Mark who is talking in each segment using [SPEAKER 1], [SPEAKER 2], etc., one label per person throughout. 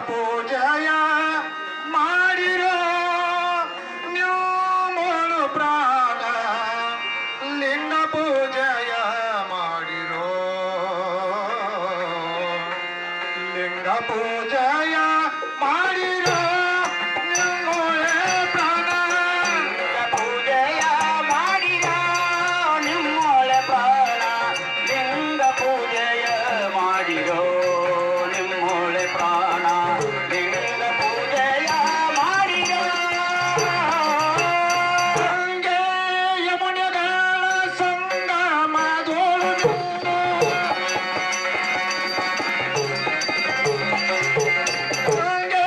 [SPEAKER 1] ಪೂಜೆಯ ಮಾಡಿರೋ ನೀವು ಪ್ರಾಣ ಲಿಂಗ ಪೂಜೆಯ ಮಾಡಿರೋ ಲಿಂಗ ಪೂಜೆಯ ಮಾಡಿರೋ ನಿಮ್ಮೊಳೆ ಪ್ರಾಣ
[SPEAKER 2] ಪೂಜೆಯ ಮಾಡಿರೋ ನಿಮ್ಮೊಳೆ ಪ್ರಾಣ ಲಿಂಗ ಪೂಜೆಯ ಮಾಡಿರೋ ನಿಮ್ಮೊಳೆ ಪ್ರಾಣ ಲಿಂಗ ಪೂಜೆಯ ಮಾಡಿರೋ
[SPEAKER 1] ಗಂಗೆ ಯಮುನೆಗಳ ಸಂಗಮದೊಳು ಗಂಗೆ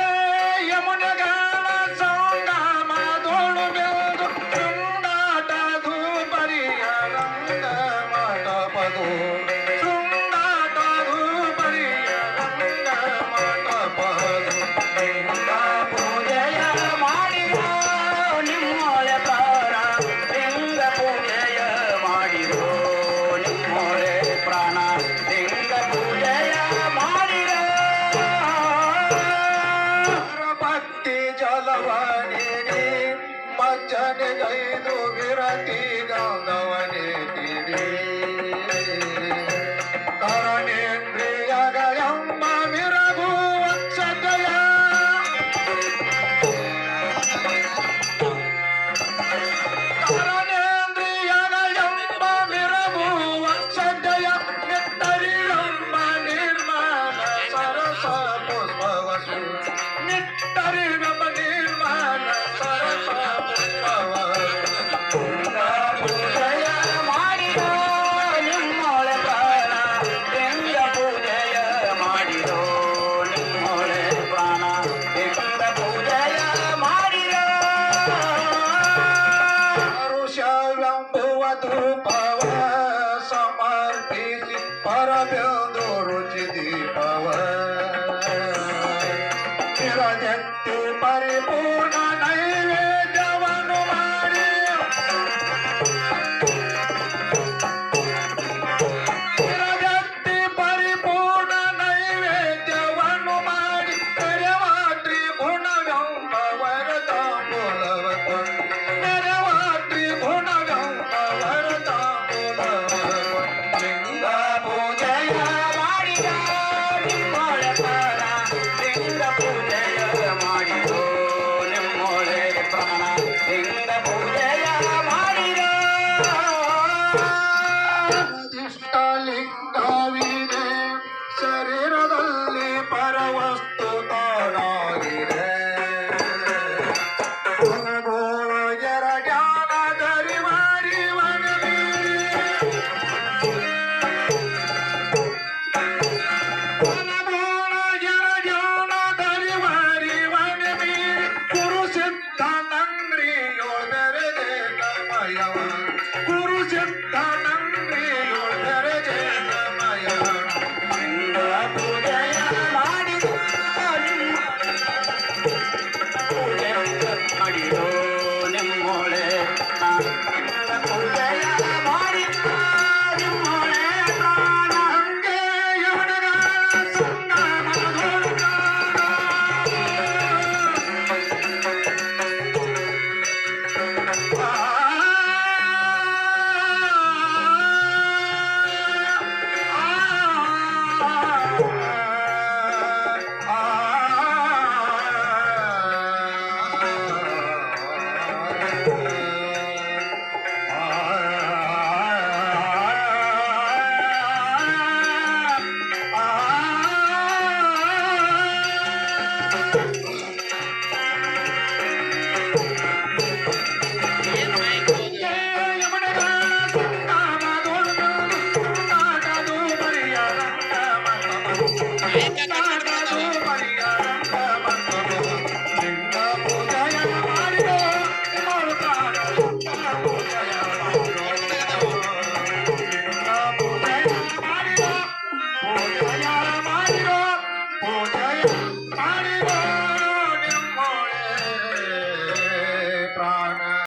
[SPEAKER 1] ಯಮುನೆಗಳ ಸಂಗಮದೊಳು ಬೆಳೆದು ತುಂಗಾಟದು ಬರಿಯ ರಂಗ ಮಂಟಪದು ತುಂಗಾಟದು ಬರಿಯ ರಂಗ ಮಂಟಪದು ಲಿಂಗ
[SPEAKER 2] ಪೂಜೆಯ ಮಾಡಿರೋ ನಿಮ್ಮೊಳೆ ಪ್ರಾಣ ಲಿಂಗ ಪೂಜೆಯ ಮಾಡಿರೋ ನಿಮ್ಮೊಳೆ ಪ್ರಾಣ ಲಿಂಗ ಪೂಜೆಯ ಮಾಡಿರೋ
[SPEAKER 1] ಭಕ್ತಿ ಜಲವನಿಗೆ ಮಜ್ಜನೆಗೈದು ವಿರತಿ ಗಂಧವ